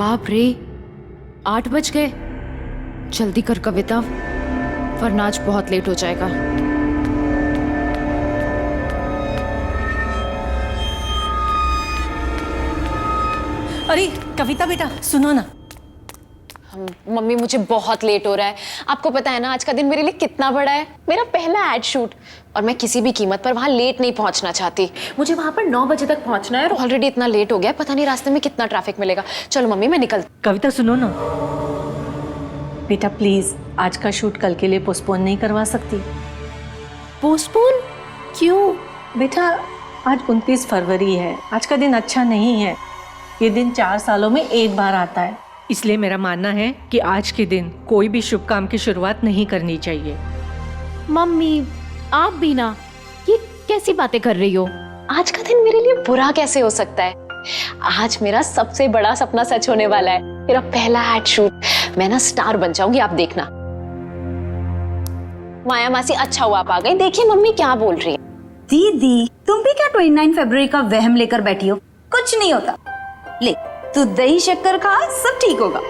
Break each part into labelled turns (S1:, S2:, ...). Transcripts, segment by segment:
S1: बाप रे, 8 बज गए। जल्दी कर कविता, वरना आज बहुत लेट हो जाएगा।
S2: अरे कविता बेटा सुनो ना।
S3: मम्मी मुझे बहुत लेट हो रहा है। आपको पता है ना आज का दिन मेरे लिए कितना बड़ा है। मेरा पहला एड शूट और मैं किसी भी कीमत पर वहां लेट नहीं पहुंचना चाहती। मुझे वहां पर 9 बजे तक पहुंचना है और ऑलरेडी इतना लेट हो गया है, पता नहीं रास्ते में कितना ट्रैफिक मिलेगा। चलो मम्मी मैं निकल।
S2: कविता सुनो ना बेटा, प्लीज आज का शूट कल के लिए पोस्टपोन नहीं करवा सकती?
S3: पोस्टपोन क्यों?
S2: बेटा आज 29 फरवरी है, आज का दिन अच्छा नहीं है। ये दिन 4 सालों में एक बार आता है, इसलिए मेरा मानना है कि आज के दिन कोई भी शुभ काम की शुरुआत नहीं करनी चाहिए।
S1: मम्मी आप भी ना, ये कैसी बातें कर रही हो?
S3: आज का दिन मेरे लिए बुरा कैसे हो सकता है? आज मेरा सबसे बड़ा सपना सच होने वाला है, मेरा पहला एड शूट। मैं ना स्टार बन जाऊंगी, आप देखना। माया मासी अच्छा हुआ आप आ गई। देखिए मम्मी क्या बोल रही है।
S4: दीदी तुम भी क्या 29 फरवरी का वहम लेकर बैठी हो? कुछ नहीं होता। ले तू दही शक्कर खा, सब ठीक होगा।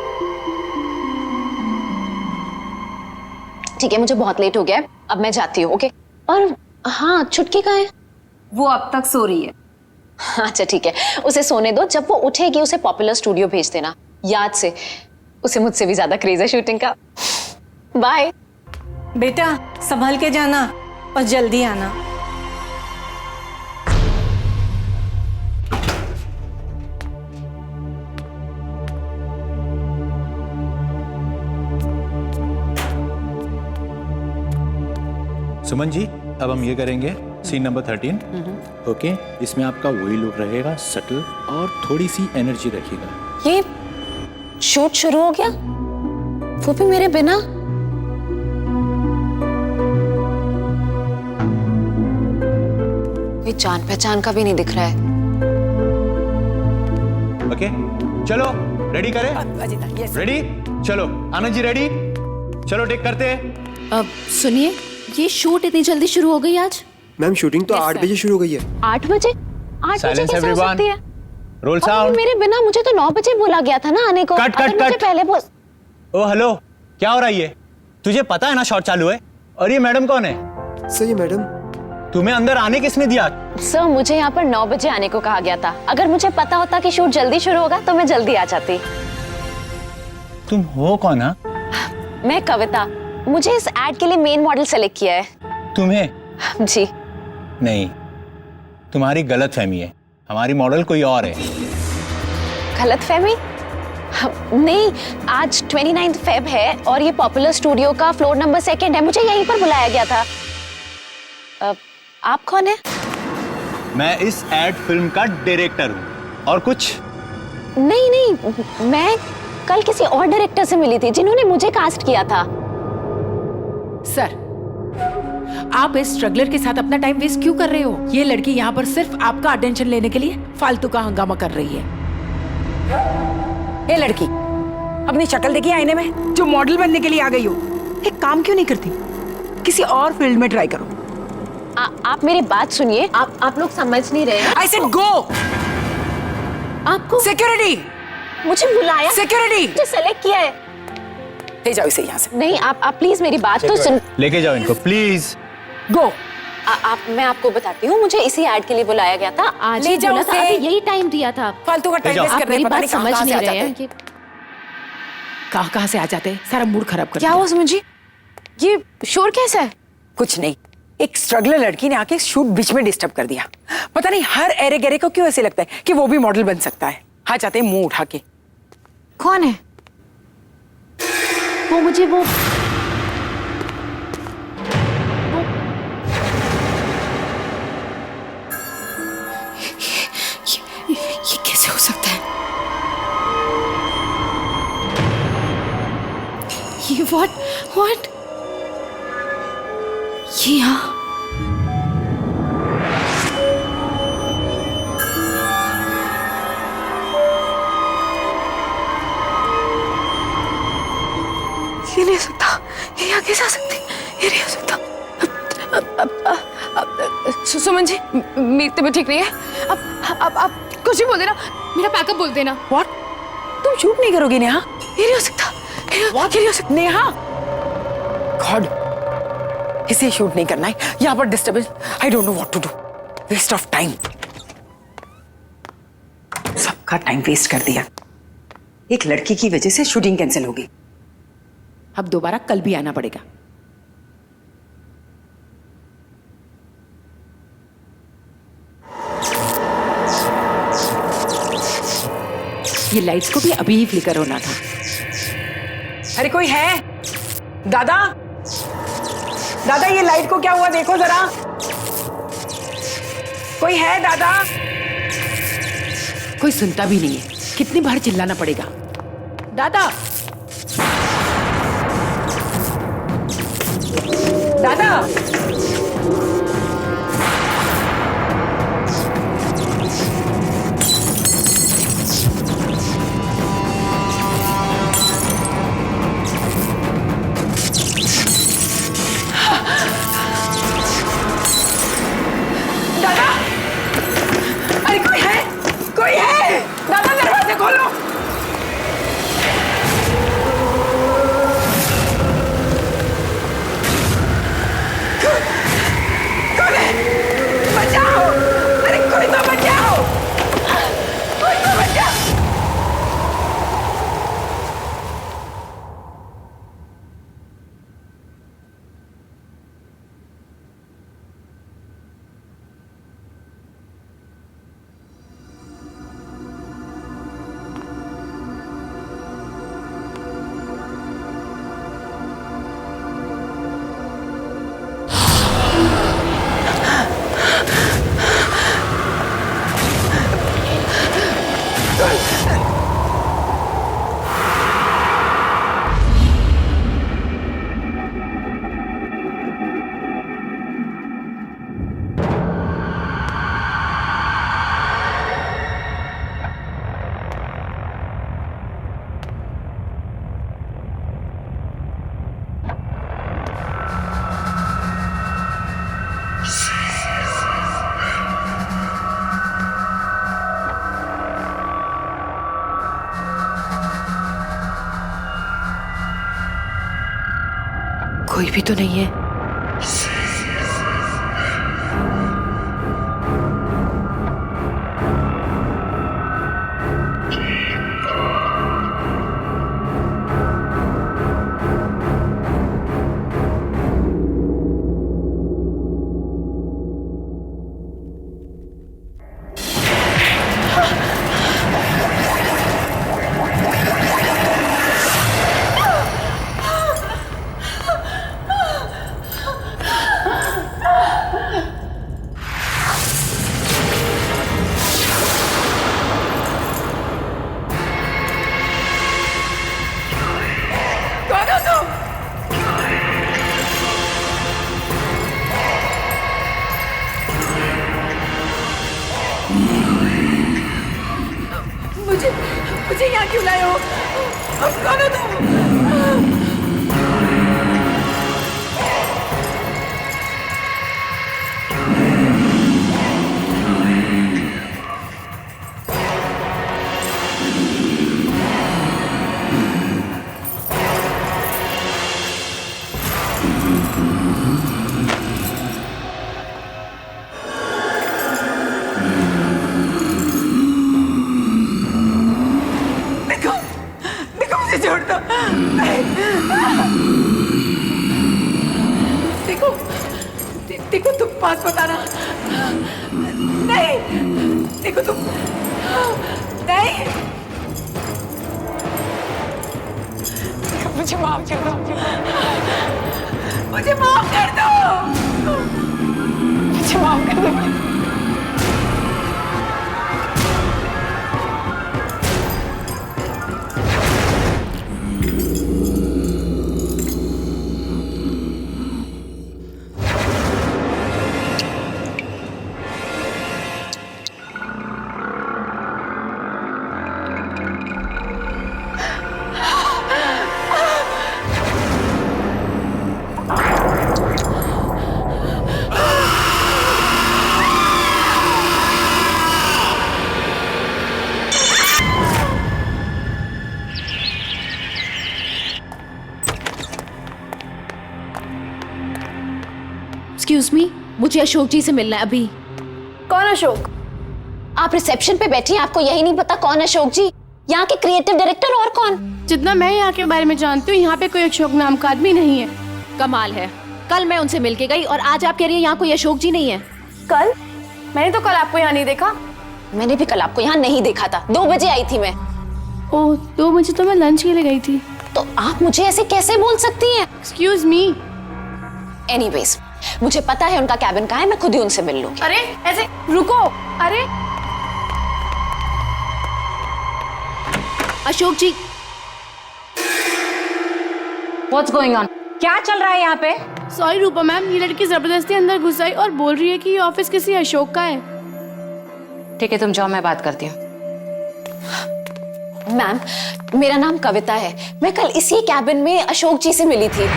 S3: ठीक है, मुझे बहुत लेट हो गया है, अब मैं जाती हूँ। ओके। और हाँ, छुटकी कहाँ है?
S4: वो अब तक सो रही है।
S3: अच्छा ठीक है, उसे सोने दो। जब वो उठेगी उसे पॉपुलर स्टूडियो भेज देना, याद से। उसे मुझसे भी ज्यादा क्रेज है शूटिंग का। बाय
S2: बेटा संभल के जाना और जल्दी आना।
S5: सुमन जी, अब हम ये करेंगे सीन नंबर 13। ओके, इसमें आपका वही लुक रहेगा, सटल और थोड़ी सी एनर्जी रखिएगा।
S3: ये शूट शुरू हो गया, वो भी मेरे बिना। कोई जान पहचान का भी नहीं दिख रहा है।
S5: ओके चलो रेडी करें। रेडी, चलो आनंद जी रेडी, चलो टेक करते हैं।
S1: अब सुनिए, ये शूट इतनी जल्दी शुरू हो गई आज?
S6: मैम शूटिंग तो 8 बजे शुरू हो गई है।
S3: 8 बजे? 8 बजे
S5: Silence
S3: कैसे हो
S5: everyone.
S3: सकती है?
S5: रोल
S3: और
S5: साउंड।
S3: मेरे बिना, मुझे तो 9 बजे बोला गया था ना आने को।
S5: कट,
S3: अगर
S5: कट,
S3: मुझे
S5: कट।
S3: पहले बोल।
S5: ओ हेलो, क्या हो रहा है ये? तुझे पता है ना शॉट चालू है? और ये मैडम कौन है?
S6: सही है मैडम।
S5: तुम्हें अंदर आने किसने दिया?
S3: सर मुझे यहाँ पर 9 बजे आने को कहा गया था। अगर मुझे पता होता कि शूट जल्दी शुरू होगा तो मैं जल्दी आ जाती।
S5: तुम हो कौन? हा?
S3: मैं कविता, मुझे इस एड के लिए मेन मॉडल सेलेक्ट किया है।
S5: तुम्हें?
S3: जी।
S5: नहीं, तुम्हारी गलत फहमी है, हमारी मॉडल कोई और है।
S3: गलत फहमी? नहीं, आज 29 फेब है और ये पॉपुलर स्टूडियो का फ्लोर नंबर 2 है। मुझे यहीं पर बुलाया गया था। आप कौन है?
S5: मैं इस एड फिल्म का डायरेक्टर हूँ। और कुछ?
S3: नहीं नहीं, मैं कल किसी और डायरेक्टर से मिली थी जिन्होंने मुझे कास्ट किया था।
S7: सर, आप इस स्ट्रगलर के साथ अपना टाइम वेस्ट क्यों कर रहे हो? ये लड़की यहाँ पर सिर्फ आपका अटेंशन लेने के लिए फालतू का हंगामा कर रही है। ये लड़की अपनी शक्ल देखी आईने में, जो मॉडल बनने के लिए आ गई हो। एक काम क्यों नहीं करती? किसी और फील्ड में ट्राई करो।
S3: आप मेरी बात सुनिए। आप लोग समझ नहीं रहे।
S7: I said go.
S3: आपको
S7: सिक्योरिटी,
S3: मुझे बुलाया,
S7: सिक्योरिटी,
S3: मुझे सेलेक्ट किया है।
S7: ले जाओ इसे यहाँ से।
S3: नहीं, आप प्लीज मेरी बात तो सुन।
S5: लेके जाओ इनको प्लीज।
S7: गो।
S3: मैं आपको बताती हूँ, मुझे इसी एड के लिए बुलाया गया था।
S1: आज
S7: ले
S1: ही
S7: जाओ
S1: बोला था,
S7: उसे।
S1: अभी यही टाइम दिया था।
S7: फालतू का टाइम
S5: जाओ।
S7: वेस्ट
S1: आप
S7: कर रहे
S1: मेरी
S7: हैं, पता
S1: बात
S7: नहीं
S1: समझ
S7: कहाँ
S1: नहीं
S7: से आ
S1: रहे
S7: जाते
S1: हैं।
S7: कहाँ से आ जाते हैं, सारा मूड खराब कर
S3: क्या
S7: दिया।
S3: हुआ सुमन जी? ये शोर कैसा है?
S7: कुछ नहीं, एक स्ट्रगलर लड़की ने आके शूट बीच में डिस्टर्ब कर दिया। पता नहीं हर एरे गेरे को क्यों ऐसे लगता है कि वो भी मॉडल बन सकता है। हाँ चाहते हैं मुंह उठा के।
S3: कौन है
S1: वो? मुझे वो
S3: ये कैसे हो सकता है? ये व्हाट ये यहाँ? ये नहीं हो सकता, ये यहाँ कैसे आ सकती? ये नहीं हो सकता। सुमन जी, मेरी तबीयत ठीक नहीं है। अब कुछ भी बोल देना, मेरा पैकअप बोल देना।
S7: व्हाट? तुम शूट नहीं करोगी नेहा?
S3: ये नहीं हो सकता।
S7: ये नहीं हो सकता नेहा। गॉड, इसे शूट नहीं करना है। यहाँ पर disturbance, I don't know what to do. Waste of time, सबका टाइम वेस्ट कर दिया। एक लड़की की वजह से शूटिंग कैंसिल होगी। अब दोबारा कल भी आना पड़ेगा। ये लाइट्स को भी अभी ही फ्लिकर होना था। अरे कोई है? दादा, दादा ये लाइट को क्या हुआ देखो जरा। कोई है दादा? कोई सुनता भी नहीं है। कितनी बार चिल्लाना पड़ेगा? दादा, दादा, दादा, अरे कोई है? कोई है? दादा दरवाजे खोलो। कौन है? बचाओ! अरे कोई तो बचाओ! कोई तो बचाओ! कोई भी तो नहीं है। मुझे यहाँ क्यों लाए हो? कौन हो तुम? छोड़ दो। देखो देखो तुम पास बताना। नहीं देखो तुम नहीं। मुझे माफ कर दो। मुझे माफ कर दो। मुझे माफ कर दो।
S1: एक्सक्यूज मी, मुझे अशोक जी से मिलना है अभी।
S3: कौन अशोक? आप रिसेप्शन पे बैठी हैं, आपको यही नहीं पता कौन अशोक जी? यहाँ के क्रिएटिव डायरेक्टर और कौन?
S8: जितना मैं यहाँ के बारे में जानती हूँ, यहाँ पे कोई अशोक नाम का आदमी नहीं है।
S1: कमाल है, कल मैं उनसे मिलके गई और आज आप कह रही हैं यहाँ कोई अशोक जी नहीं है।
S8: कल? मैंने तो कल आपको यहाँ नहीं देखा।
S3: मैंने भी कल आपको यहाँ नहीं देखा था, 2 बजे आई थी मैं।
S8: ओह, 2 बजे तो मैं लंच के लिए गई थी।
S3: तो आप मुझे ऐसे कैसे बोल सकती हैं?
S8: Excuse me.
S3: एनीवेज, मुझे पता है उनका कैबिन कहाँ है, मैं खुद ही उनसे मिल लूंगी।
S8: अरे ऐसे रुको। अरे
S1: अशोक जी,
S4: What's going on? क्या चल रहा है यहाँ पे?
S8: सॉरी रूपा मैम, ये लड़की जबरदस्ती अंदर घुस आई और बोल रही है कि ये ऑफिस किसी अशोक का है।
S4: ठीक है, तुम जाओ, मैं बात करती हूँ।
S3: मैम, मेरा नाम कविता है, मैं कल इसी कैबिन में अशोक जी से मिली थी।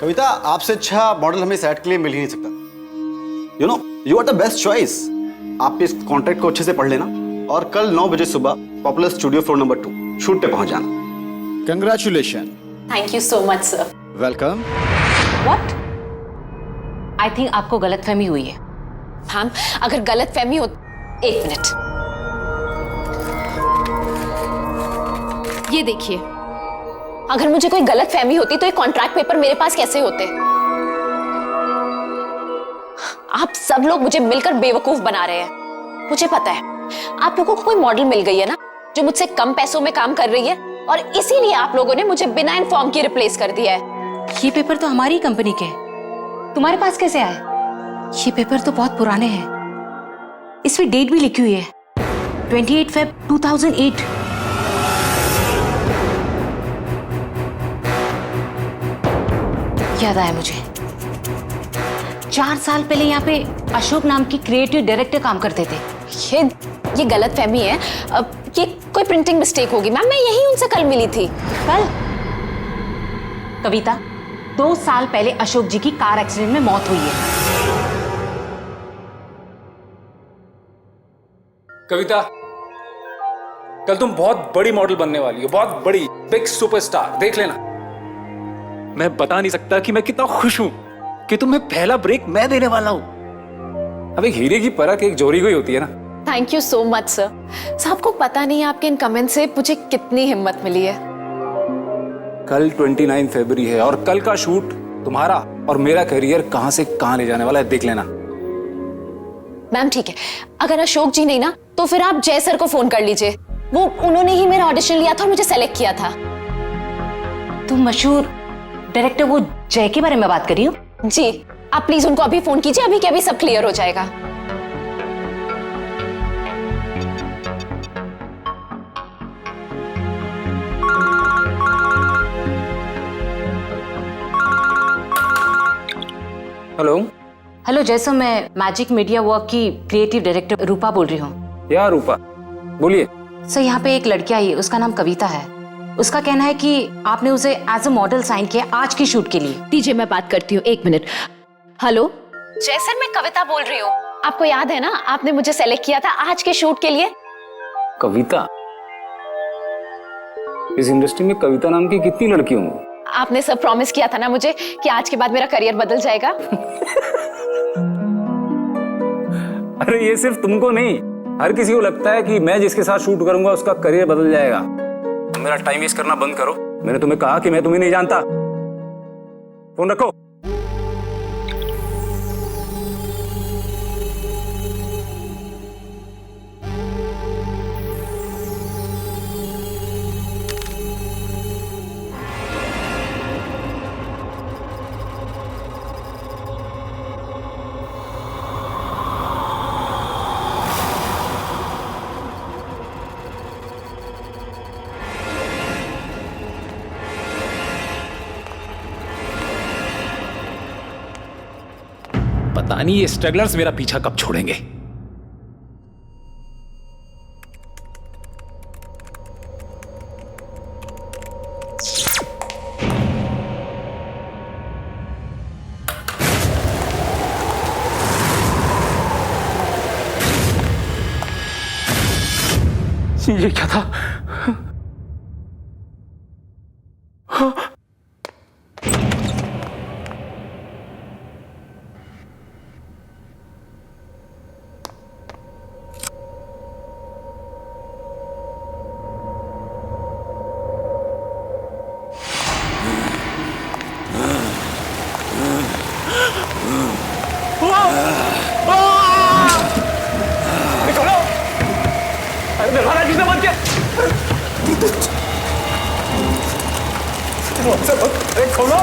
S9: कविता, आपसे अच्छा मॉडल हमें सेट के लिए मिल ही नहीं सकता। You know, you are the best choice. आप इस कॉन्ट्रैक्ट को अच्छे से पढ़ लेना और कल 9 बजे सुबह popular studio floor number 2 shoot पे पहुंच जाना।
S5: Congratulation.
S3: Thank you so much sir.
S5: Welcome.
S4: What? I think आपको गलतफहमी हुई है।
S3: मैम, अगर गलत फहमी हो, 1 मिनट।
S1: ये देखिए,
S3: अगर मुझे कोई गलत फहमी होती तो ये कॉन्ट्रैक्ट पेपर मेरे पास कैसे होते? आप सब लोग मुझे मिलकर बेवकूफ बना रहे हैं। मुझे पता है आप लोगों को कोई मॉडल मिल गई है ना, जो मुझसे कम पैसों में काम कर रही है, और इसीलिए आप लोगों ने मुझे बिना इन्फॉर्म के रिप्लेस कर दिया है।
S4: ये पेपर तो हमारी कंपनी के हैं, तुम्हारे पास कैसे आए? ये पेपर तो बहुत पुराने हैं, इसमें डेट भी लिखी हुई है, 28 Feb 2008। याद आया मुझे, 4 साल पहले यहाँ पे अशोक नाम की क्रिएटिव डायरेक्टर काम करते थे।
S3: ये गलत फहमी है, ये कोई प्रिंटिंग मिस्टेक होगी। मैम, मैं यही उनसे कल मिली थी।
S4: कल? कविता, 2 साल पहले अशोक जी की कार एक्सीडेंट में मौत हुई है।
S10: कविता, कल तुम बहुत बड़ी मॉडल बनने वाली हो, बहुत बड़ी, बिग सुपरस्टार। देख लेना। मैं बता नहीं सकता कि मैं कितना खुश हूं कि तुम्हें पहला ब्रेक मैं देने वाला हूं। अब एक हीरे की परख एक जोरी को ही होती है ना।
S3: Thank you so much sir. सबको पता नहीं आपके इन कमेंट से मुझे कितनी हिम्मत मिली है।
S10: कल 29 फरवरी है और कल का शूट तुम्हारा और मेरा करियर कहां से कहां ले जाने वाला है, देख लेना।
S3: मैम ठीक है, अगर अशोक जी नहीं ना, तो फिर आप जय सर को फोन कर लीजिए। वो उन्होंने ही मेरा ऑडिशन लिया था और मुझे सेलेक्ट किया था।
S4: तुम मशहूर डायरेक्टर वो जय के बारे में बात कर रही हो?
S3: जी, आप प्लीज उनको अभी फोन कीजिए, अभी के अभी सब क्लियर हो जाएगा।
S10: हेलो।
S4: हेलो जय सर, मैं मैजिक मीडिया वर्क की क्रिएटिव डायरेक्टर रूपा बोल रही हूँ।
S10: या रूपा, बोलिए।
S4: सर, यहाँ पे एक लड़की आई है, उसका नाम कविता है। उसका कहना है कि आपने उसे एज अ मॉडल साइन किया आज की शूट के लिए।
S1: दीजिए मैं बात करती हूँ, 1 मिनट। हेलो
S3: जय सर, मैं कविता बोल रही हूँ। आपको याद है ना, आपने मुझे सेलेक्ट किया था आज के शूट के लिए।
S10: कविता? इस इंडस्ट्री में कविता नाम की कितनी लड़की होंगी?
S3: आपने सब प्रॉमिस किया था ना मुझे कि आज के बाद मेरा करियर बदल जाएगा।
S10: अरे ये सिर्फ तुमको नहीं, हर किसी को लगता है कि मैं जिसके साथ शूट करूंगा उसका करियर बदल जाएगा। मेरा टाइम वेस्ट करना बंद करो। मैंने तुम्हें कहा कि मैं तुम्हें नहीं जानता। फोन रखो। पता नहीं ये स्ट्रगलर्स मेरा पीछा कब छोड़ेंगे। ये क्या था? अरे खोलो।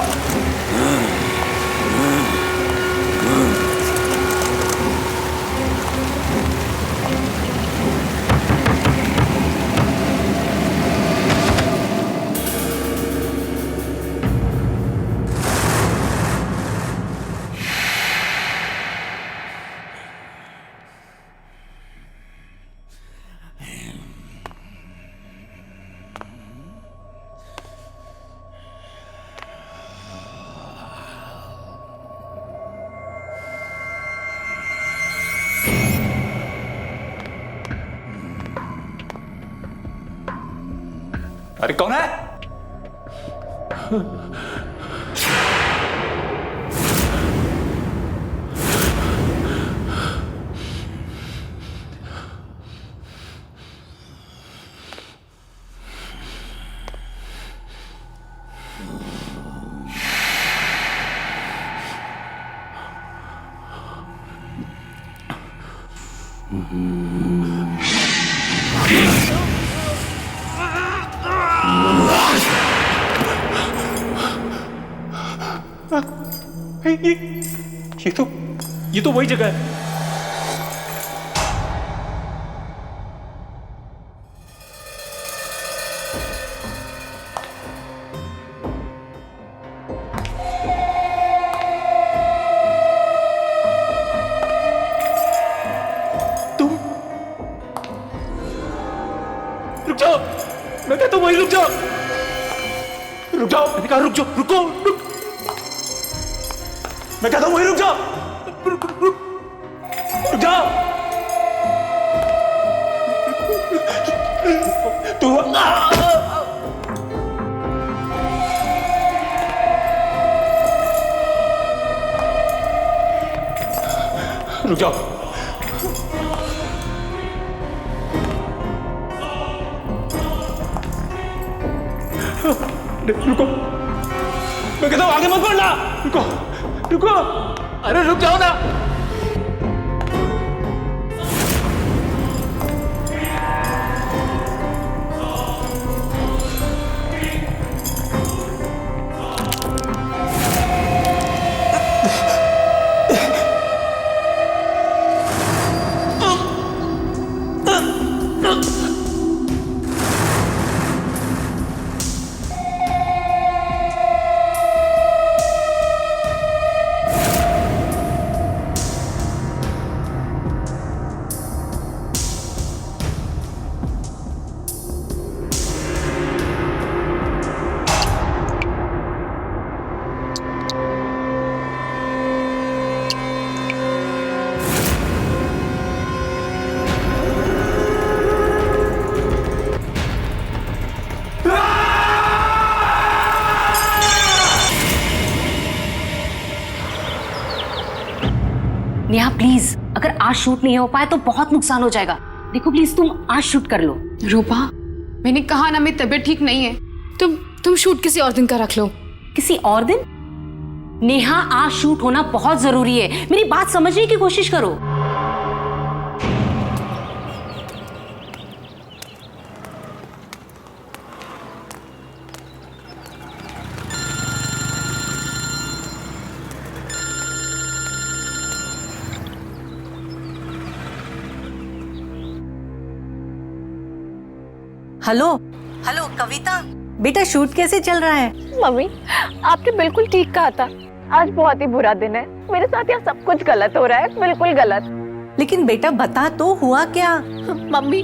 S10: अरे कौन है? ये तो वही जगह है। तुम रुक जाओ, मैं कहता हूं वही रुक जाओ। रुक जाओ, मैंने कहा रुक जाओ, रुको रुक। मैं कहता हूं वही रुक जाओ, रुक जाओ। तू रुक जाओ। रुको, मैं कहता हूं आगे मत बढ़ना। रुको रुको, अरे रुक जाओ ना।
S4: नेहा प्लीज, अगर आज शूट नहीं हो पाए तो बहुत नुकसान हो जाएगा। देखो प्लीज तुम आज शूट कर लो।
S8: रूपा, मैंने कहा ना मेरी तबीयत ठीक नहीं है। तुम शूट किसी और दिन का रख लो।
S4: किसी और दिन? नेहा आज शूट होना बहुत जरूरी है, मेरी बात समझने की कोशिश करो।
S2: हेलो हेलो कविता, बेटा शूट कैसे चल रहा है?
S3: मम्मी, आपने बिल्कुल ठीक कहा था। आज बहुत ही बुरा दिन है। मेरे साथ यहाँ सब कुछ गलत हो रहा है, बिल्कुल गलत।
S2: लेकिन बेटा बता तो हुआ क्या?
S3: मम्मी,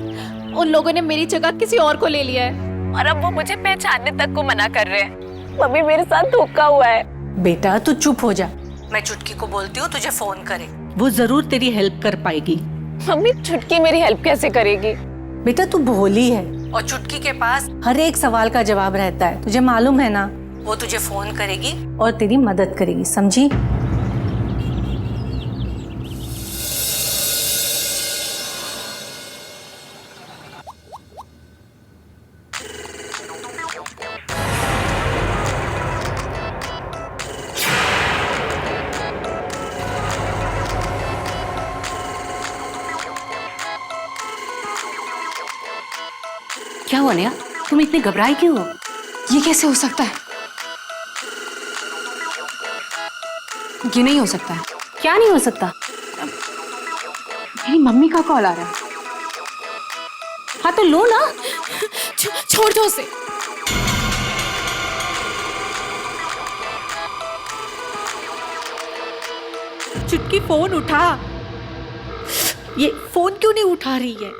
S3: उन लोगों ने मेरी जगह किसी और को ले लिया है और अब वो मुझे पहचानने तक को मना कर रहे हैं। मम्मी, मेरे साथ धोखा हुआ है।
S2: बेटा तू चुप हो जा, मैं चुटकी को बोलती हूँ तुझे फोन करे, वो जरूर तेरी हेल्प कर पाएगी।
S3: मम्मी, चुटकी मेरी हेल्प कैसे करेगी?
S2: बेटा तू भोली है और चुटकी के पास हर एक सवाल का जवाब रहता है, तुझे मालूम है ना। वो तुझे फोन करेगी और तेरी मदद करेगी, समझी?
S4: क्या हुआ नेहा, तुम इतनी घबराई क्यों हो?
S3: ये कैसे हो सकता है? ये नहीं हो सकता है।
S4: क्या नहीं हो सकता? मेरी मम्मी का कॉल आ रहा है। हाँ तो लो ना।
S3: छोड़ दो उसे।
S2: चुटकी फोन उठा। ये फोन क्यों नहीं उठा रही है?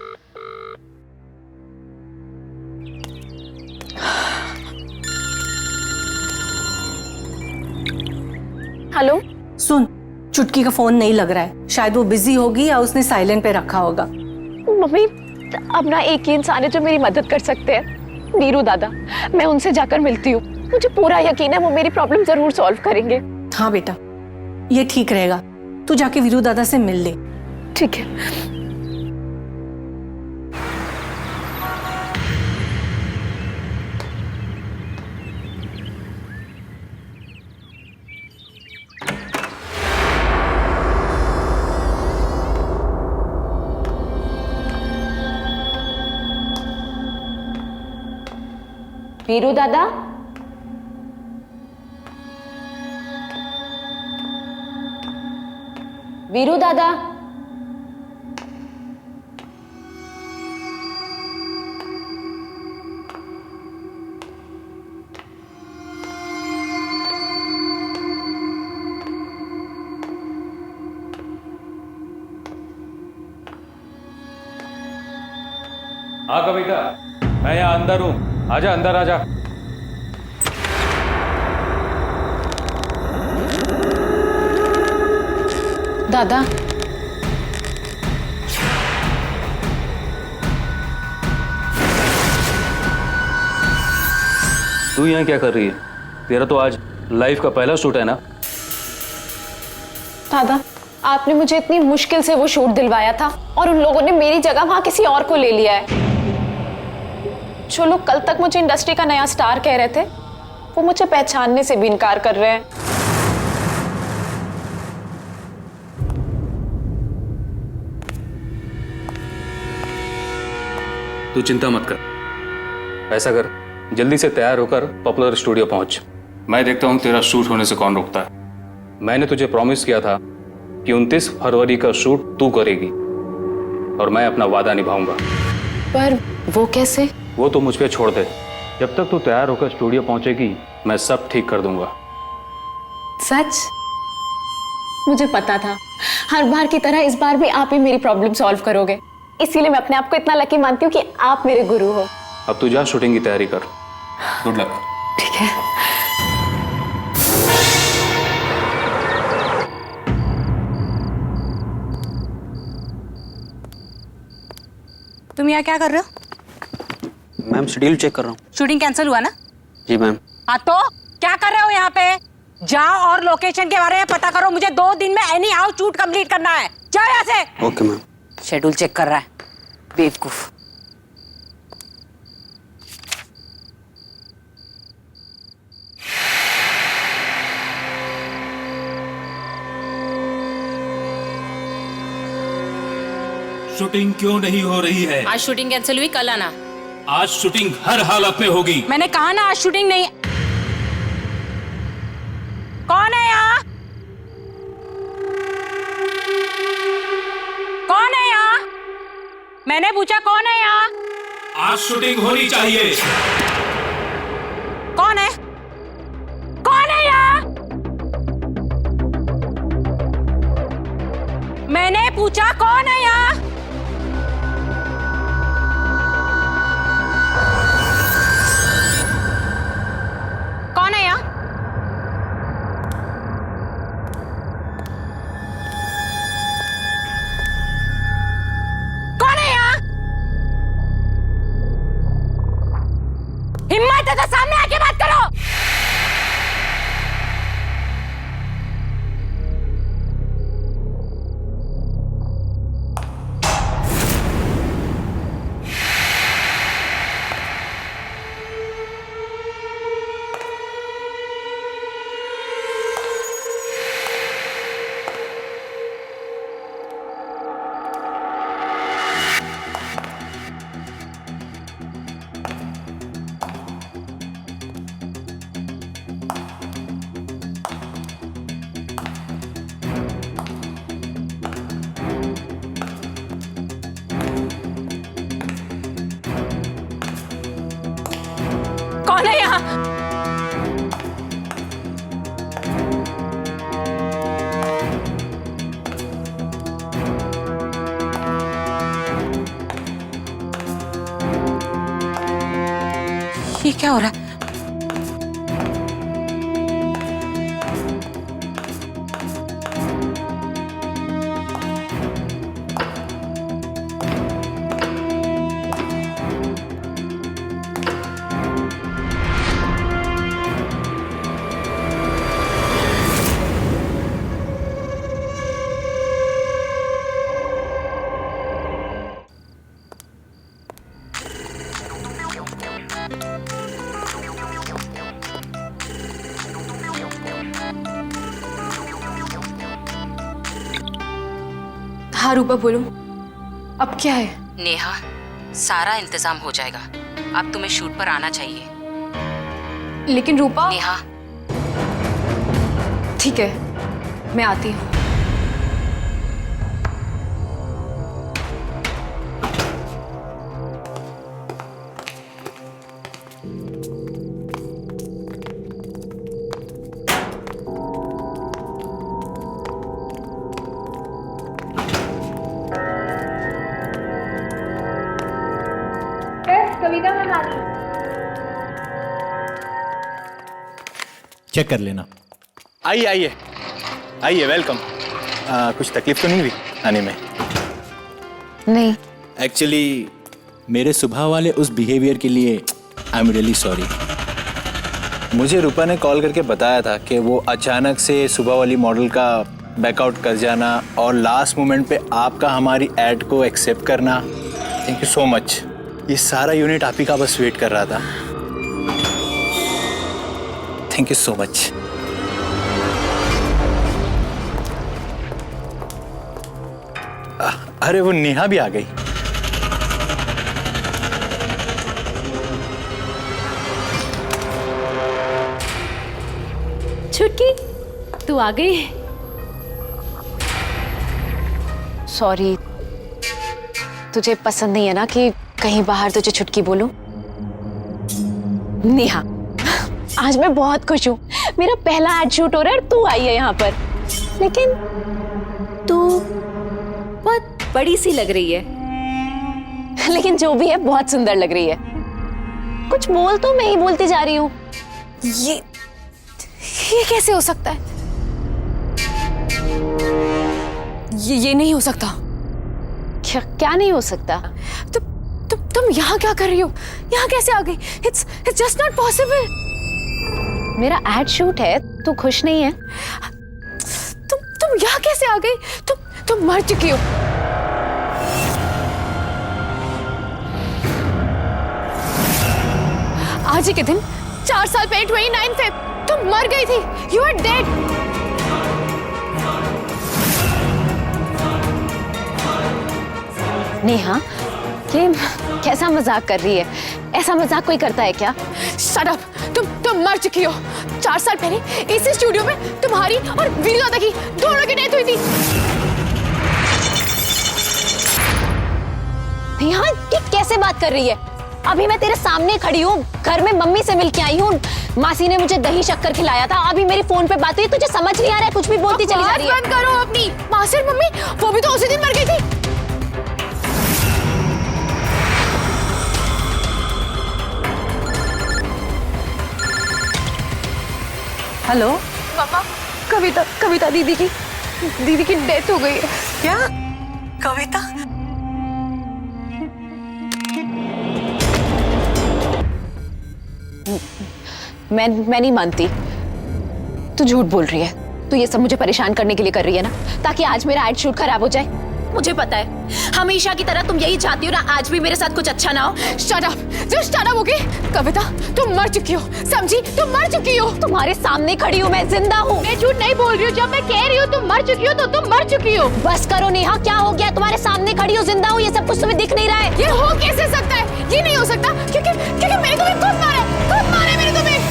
S3: हेलो।
S2: सुन, चुटकी का फोन नहीं लग रहा है। शायद वो बिजी होगी या उसने साइलेंट पे रखा होगा।
S3: मम्मी, अब ना एक ही इंसान है जो मेरी मदद कर सकते हैं, वीरू दादा। मैं उनसे जाकर मिलती हूँ। मुझे पूरा यकीन है वो मेरी प्रॉब्लम जरूर सॉल्व करेंगे।
S2: हाँ बेटा, ये ठीक रहेगा। तू जाके वीरू दादा से मिल ले।
S3: ठीक है। वीरू दादा, वीरू दादा।
S10: हाँ कविता, मैं यहाँ अंदर हूँ। आजा अंदर आजा।
S3: दादा,
S10: तू यहाँ क्या कर रही है? तेरा तो आज लाइफ का पहला शूट है ना?
S3: दादा, आपने मुझे इतनी मुश्किल से वो शूट दिलवाया था और उन लोगों ने मेरी जगह वहां किसी और को ले लिया है। जो लोग कल तक मुझे इंडस्ट्री का नया स्टार कह रहे थे, वो मुझे पहचानने से भी इनकार कर रहे हैं।
S10: तू चिंता मत कर। ऐसा कर, जल्दी से तैयार होकर पॉपुलर स्टूडियो पहुंच। मैं देखता हूं तेरा शूट होने से कौन रोकता है। मैंने तुझे प्रॉमिस किया था कि 29 फरवरी का शूट तू करेगी और मैं अपना वादा निभाऊंगा।
S3: पर वो कैसे?
S10: वो तो मुझ पे छोड़ दे। जब तक तू तैयार होकर स्टूडियो पहुंचेगी, मैं सब ठीक कर दूंगा।
S3: सच? मुझे पता था हर बार की तरह इस बार भी आप ही मेरी प्रॉब्लम सॉल्व करोगे, इसीलिए मैं अपने आप को इतना लकी मानती हूँ कि आप मेरे गुरु हो।
S10: अब तू जा, शूटिंग की तैयारी कर। Good luck.
S3: ठीक है।
S4: तुम यहाँ क्या कर रहे हो?
S9: मैम शेड्यूल चेक कर रहा हूँ।
S4: शूटिंग कैंसिल हुआ ना?
S9: जी मैम।
S4: हाँ तो क्या कर रहे हो यहाँ पे? जाओ और लोकेशन के बारे में पता करो। मुझे 2 दिन में एनी हाउ शूट कंप्लीट करना है। जाओ यहाँ से।
S9: Okay ma'am.
S4: शेड्यूल चेक कर रहा है, बेवकूफ।
S11: शूटिंग क्यों नहीं हो रही है?
S4: आज शूटिंग कैंसिल हुई, कल आना।
S11: आज शूटिंग हर हालत में होगी।
S4: मैंने कहा ना आज शूटिंग नहीं। कौन है यहाँ? कौन है यहाँ? मैंने पूछा कौन है यहाँ?
S11: आज शूटिंग होनी चाहिए।
S4: कौन है? कौन है यहाँ? मैंने पूछा कौन है यहाँ? कौन है यहाँ? कौन है यहाँ? हिम्मत है तो सामने आके बात करो। क्या हो रहा है?
S3: हाँ रूपा बोलो, अब क्या है?
S4: नेहा, सारा इंतजाम हो जाएगा। अब तुम्हें शूट पर आना चाहिए।
S3: लेकिन रूपा।
S4: नेहा,
S3: ठीक है, मैं आती हूँ।
S5: चेक कर लेना। आइए आइए आइए, वेलकम। कुछ तकलीफ तो नहीं हुई आने में?
S3: नहीं।
S5: एक्चुअली मेरे सुबह वाले उस बिहेवियर के लिए आई एम रियली सॉरी। मुझे रूपा ने कॉल करके बताया था कि वो अचानक से सुबह वाली मॉडल का बैकआउट कर जाना और लास्ट मोमेंट पे आपका हमारी ऐड को एक्सेप्ट करना। Thank you so much. ये सारा यूनिट आप ही का बस वेट कर रहा था। Thank you so much. अरे वो नेहा भी आ गई।
S1: छुटकी, तू आ गई।
S3: सॉरी, तुझे पसंद नहीं है ना कि कहीं बाहर तुझे छुटकी बोलूं? नेहा, आज मैं बहुत खुश हूँ। मेरा पहला एड शूट हो रहा है और तू आई है यहाँ पर। लेकिन
S1: तू बहुत बड़ी सी लग रही है।
S3: लेकिन जो भी है बहुत सुंदर लग रही है। कुछ बोल तो, मैं ही बोलती जा रही हूँ। ये कैसे हो सकता है? ये नहीं हो सकता। क्या नहीं हो सकता? तुम यहाँ क्या कर रही हो? यहाँ कैसे आ गई? It's just not possible. मेरा एड शूट है, तू खुश नहीं है? तुम यहाँ कैसे आ गई? तुम मर चुकी हो। आज ही के दिन 4 साल पहले 29 फेब तुम मर गई थी। You are dead. नेहा, ये कैसा मजाक कर रही है? ऐसा मजाक कोई करता है क्या? Shut up. तुम मर चुकी हो। 4 साल पहले इसी स्टूडियो में तुम्हारी और वीर दादा की दोनों की डेथ हुई थी। नेहा, ये कैसे बात कर रही है? अभी मैं तेरे सामने खड़ी हूँ, घर में मम्मी से मिलके आई हूँ। मासी ने मुझे दही शक्कर खिलाया था। अभी मेरी फोन पे बात हुई, तुझे समझ नहीं आ रहा है? कुछ भी बोलती चली जा रही है। बंद करो अपनी। मासी और मम्मी वो भी तो उसी दिन मर गई थी।
S2: हेलो
S3: मम्मा, कविता दीदी की डेथ हो गई है।
S2: क्या? कविता?
S3: मैं नहीं मानती। तू झूठ बोल रही है। तू ये सब मुझे परेशान करने के लिए कर रही है ना, ताकि आज मेरा एड शूट खराब हो जाए। मुझे पता है, हमेशा की तरह तुम यही चाहती हो ना, आज भी मेरे साथ कुछ अच्छा ना हो। Shut up, just shut up, okay? Kavita, तुम मर चुकी हो, समझी? तुम मर चुकी हो। तुम्हारे सामने खड़ी हूँ, मैं जिंदा हूँ। मैं झूठ नहीं बोल रही हूँ। जब मैं कह रही हूँ तुम मर चुकी हो, तो तुम मर चुकी हो। बस करो नेहा, क्या हो गया? तुम्हारे सामने खड़ी हूँ, जिंदा हूँ, ये सब कुछ तुम्हें दिख नहीं रहा है? ये हो कैसे सकता है? ये नहीं हो सकता, क्योंकि मैंने तुम्हें खुद मारा मैंने तुम्हें।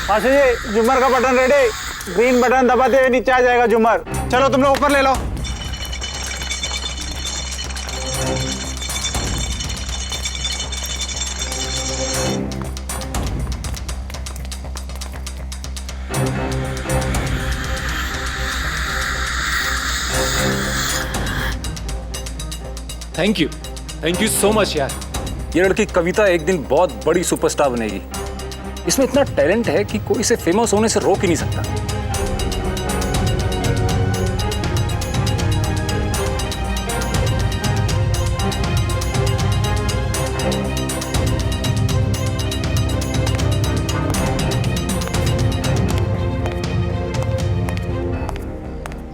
S12: मासी जी, झूमर का बटन रेडी। ग्रीन बटन दबाते हुए नीचे आ जाएगा झूमर। चलो तुम लोग ऊपर ले लो।
S10: थैंक यू सो मच यार। ये लड़की कविता एक दिन बहुत बड़ी सुपरस्टार बनेगी। इसमें इतना टैलेंट है कि कोई इसे फेमस होने से रोक ही नहीं सकता।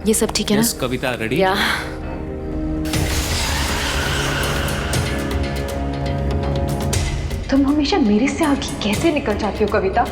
S1: ये सब ठीक है ना?
S11: कविता रेडी?
S1: या
S4: तुम हमेशा मेरे से आगे कैसे निकल जाती हो कविता?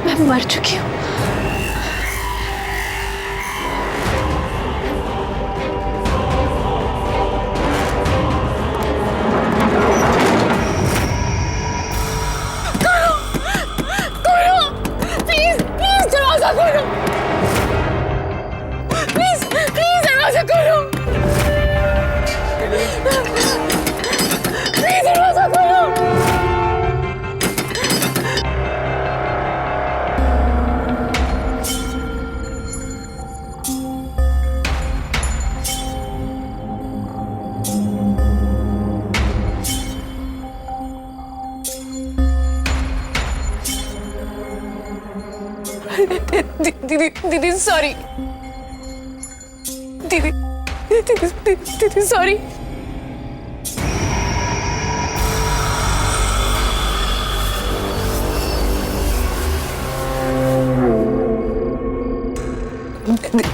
S3: मैं मर चुकी हूँ। दीदी सॉरी। दीदी सॉरी।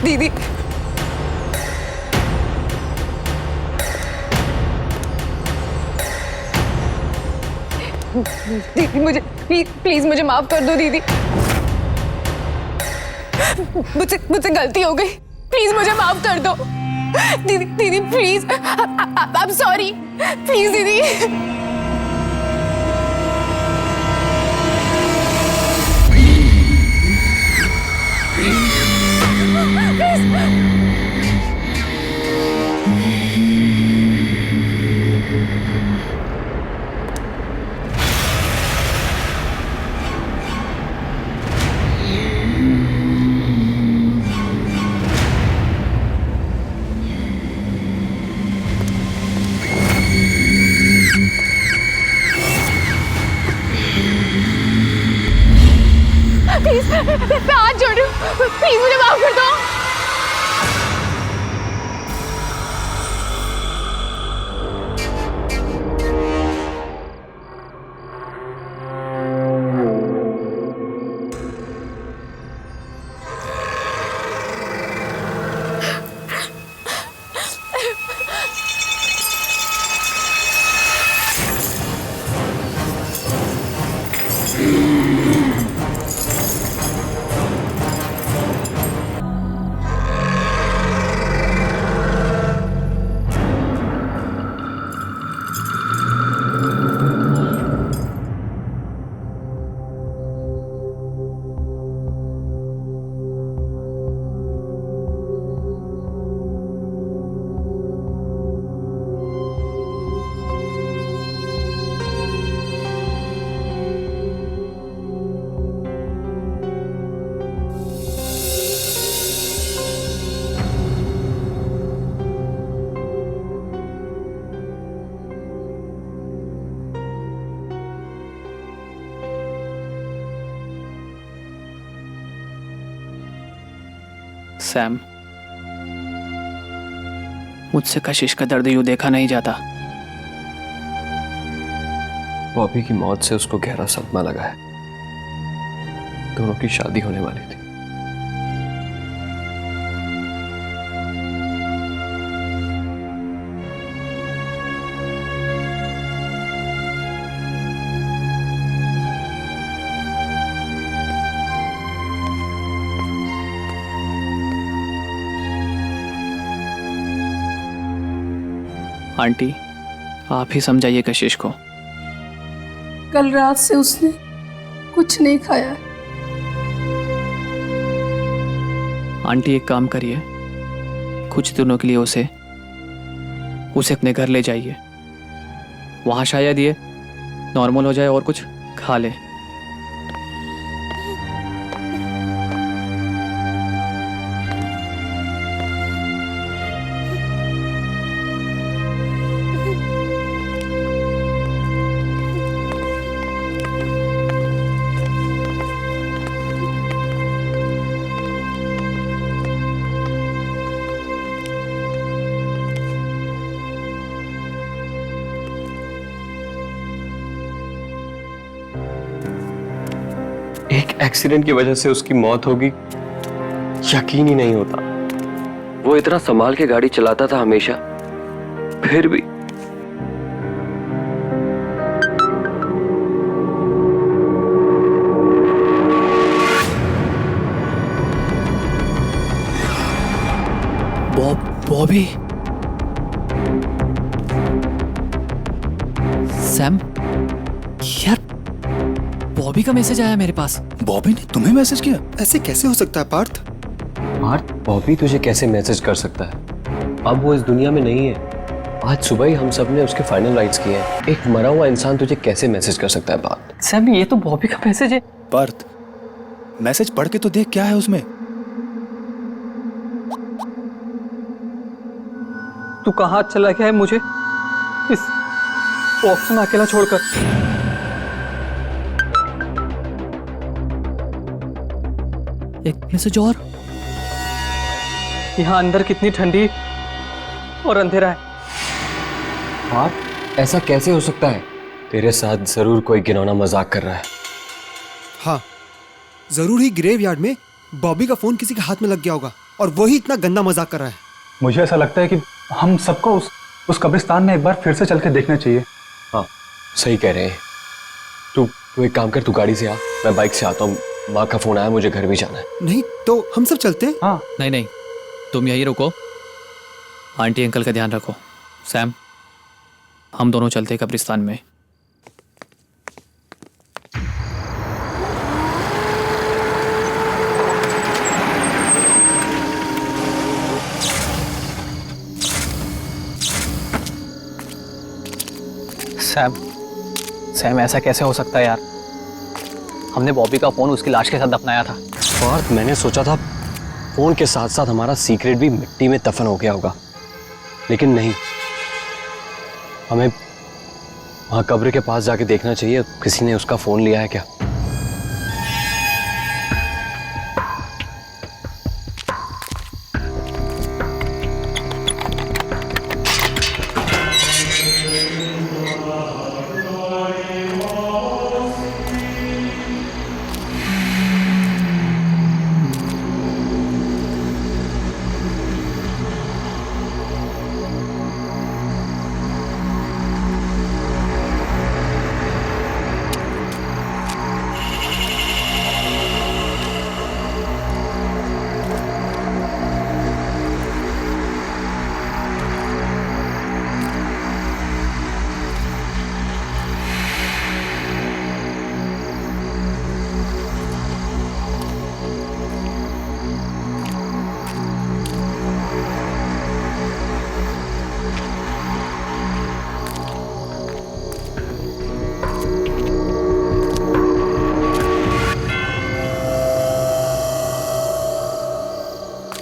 S3: दीदी मुझे प्लीज मुझे माफ कर दो दीदी। मुझसे गलती हो गई, प्लीज मुझे माफ कर दो दीदी please. I am sorry, please दीदी। मैं हाथ जोड़ रही हूँ, प्लीज मुझे माफ कर दो।
S10: सैम, मुझसे कशिश का दर्द यूं देखा नहीं जाता।
S13: बॉबी की मौत से उसको गहरा सदमा लगा है। दोनों की शादी होने वाली थी।
S10: आंटी, आप ही समझाइए कशिश को।
S8: कल रात से उसने कुछ नहीं खाया।
S10: आंटी एक काम करिए, कुछ दिनों के लिए उसे अपने घर ले जाइए। वहां शायद ये नॉर्मल हो जाए और कुछ खा ले।
S13: एक एक्सीडेंट की वजह से उसकी मौत होगी, यकीन ही नहीं होता। वो इतना संभाल के गाड़ी चलाता था हमेशा, फिर भी।
S10: बॉबी, सैम, यार बॉबी का मैसेज आया मेरे पास।
S6: बॉबी ने तुम्हें मैसेज किया? ऐसे कैसे हो सकता है पार्थ?
S13: पार्थ, बॉबी तुझे कैसे मैसेज कर सकता है? अब वो इस दुनिया में नहीं है। आज सुबह ही हम सब ने उसके फाइनल राइट्स किए हैं। एक मरा हुआ इंसान तुझे कैसे मैसेज कर सकता है पार्थ?
S10: सैम, ये तो बॉबी का मैसेज है।
S5: पार्थ, मैसेज पढ़ के तो देख क्या है उसमें।
S10: तू कहाँ चला गया है मुझे इस बॉक्स में अकेला छोड़कर? एक मैसेज और। यहाँ अंदर कितनी ठंडी और अंधेरा है।
S13: पार्थ, ऐसा कैसे हो सकता है? तेरे साथ जरूर कोई घिनौना मजाक कर रहा है।
S6: हाँ, जरूर ही ग्रेवयार्ड में बॉबी का फोन किसी के हाथ में लग गया होगा और वही इतना गंदा मजाक कर रहा है।
S12: मुझे ऐसा लगता है कि हम सबको उस कब्रिस्तान में एक बार फिर से चल के देखना चाहिए।
S13: हाँ, सही कह रहे हैं। तू एक काम कर, तू गाड़ी से आ, मैं बाइक से आता हूँ। माँ का फोन आया, मुझे घर भी जाना है।
S6: नहीं तो हम सब चलते हैं।
S12: हाँ।
S10: नहीं, तुम यहीं रुको, आंटी अंकल का ध्यान रखो। सैम, हम दोनों चलते हैं कब्रिस्तान में। सैम, ऐसा कैसे हो सकता है यार? हमने बॉबी का फोन उसकी लाश के साथ दफनाया था।
S13: पार्थ, मैंने सोचा था फोन के साथ साथ हमारा सीक्रेट भी मिट्टी में दफन हो गया होगा, लेकिन नहीं। हमें वहां कब्र के पास जाके देखना चाहिए, किसी ने उसका फोन लिया है क्या।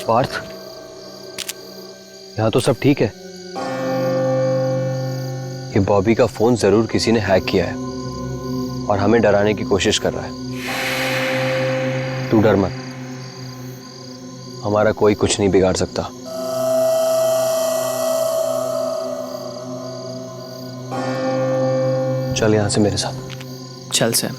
S13: पार्थ, यहाँ तो सब ठीक है। ये बॉबी का फोन जरूर किसी ने हैक किया है और हमें डराने की कोशिश कर रहा है। तू डर मत, हमारा कोई कुछ नहीं बिगाड़ सकता। चल यहां से मेरे साथ।
S5: चल सैम।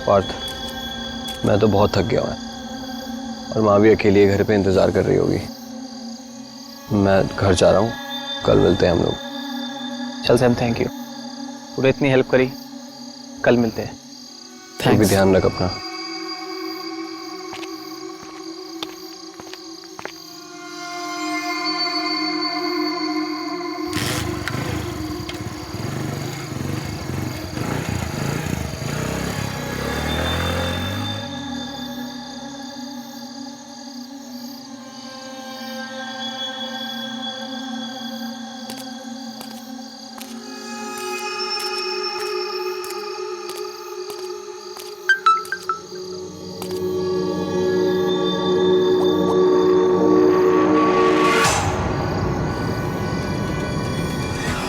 S13: पार्थ, मैं तो बहुत थक गया हूं और माँ भी अकेली घर पे इंतजार कर रही होगी। मैं घर जा रहा हूँ, कल मिलते हैं हम लोग।
S5: चल सैम, थैंक यू। तूने इतनी हेल्प करी, कल मिलते हैं।
S13: तू भी ध्यान रख अपना।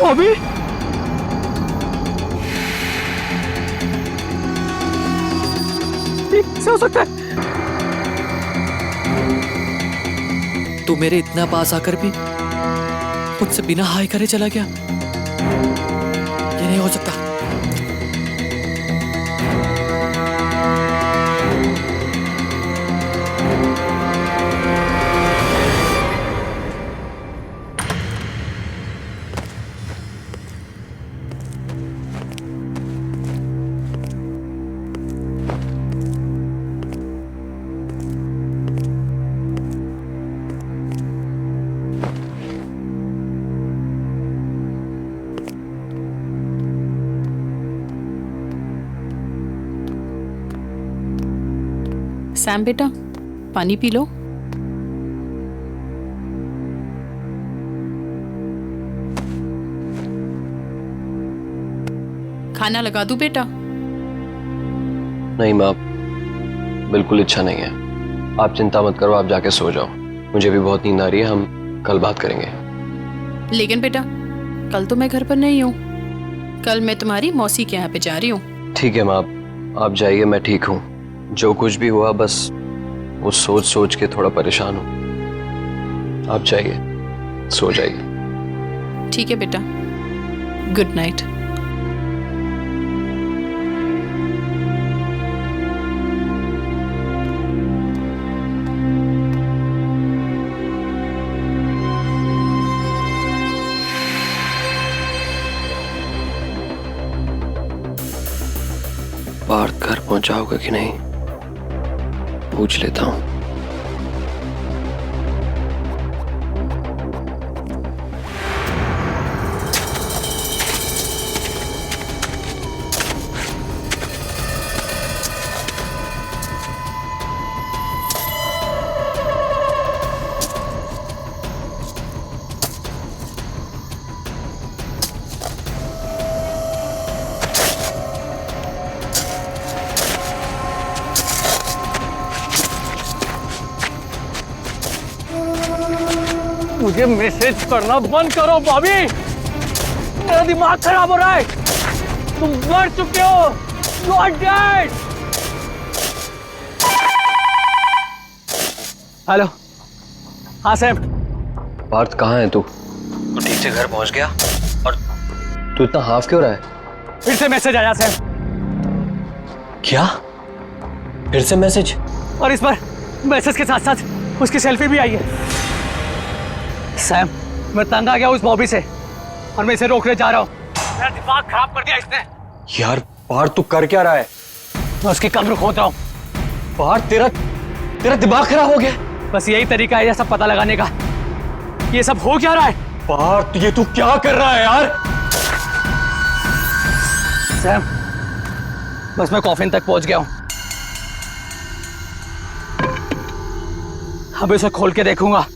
S5: अभी कैसे हो सकता है?
S14: तू मेरे इतना पास आकर भी मुझसे बिना हाय करे चला गया। ये नहीं हो सकता।
S8: सैम बेटा, पानी पी लो। खाना लगा दूं बेटा?
S13: नहीं माँ, बिल्कुल इच्छा नहीं है। आप चिंता मत करो, आप जाके सो जाओ। मुझे भी बहुत नींद आ रही है, हम कल बात करेंगे।
S8: लेकिन बेटा, कल तो मैं घर पर नहीं हूँ। कल मैं तुम्हारी मौसी के यहाँ पे जा रही हूँ।
S13: ठीक है माँ, आप जाइए, मैं ठीक हूँ। जो कुछ भी हुआ बस वो सोच सोच के थोड़ा परेशान हूँ। आप जाइए, सो जाइए।
S8: ठीक है बेटा, गुड नाइट।
S13: पार्थ घर पहुंचा होगा कि नहीं, पूछ लेता हूं।
S14: मुझे मैसेज करना बंद करो बॉबी, मेरा दिमाग खराब हो रहा है। तुम मर चुके हो, यू आर डेड। हेलो, हाँ सैम।
S13: पार्थ कहाँ है तू? तू ठीक से घर पहुंच गया? और तू इतना हाफ क्यों रहा है?
S14: फिर से मैसेज आया सैम।
S13: क्या? फिर से मैसेज?
S14: और इस पर मैसेज के साथ साथ उसकी सेल्फी भी आई है। सैम, मैं तंग आ गया उस बॉबी से और मैं इसे रोकने जा रहा हूँ। मेरा दिमाग खराब कर दिया इसने।
S13: यार पार्थ, तू कर क्या रहा है?
S14: मैं उसकी कब्र खोद रहा हूँ।
S13: पार्थ, तेरा दिमाग खराब हो गया।
S14: बस यही तरीका है ये सब पता लगाने का। ये सब हो क्या रहा है?
S13: पार्थ, ये तू क्या कर रहा है यार?
S14: सैम, बस मैं कॉफिन तक पहुंच गया हूँ। अब इसे खोल के देखूंगा।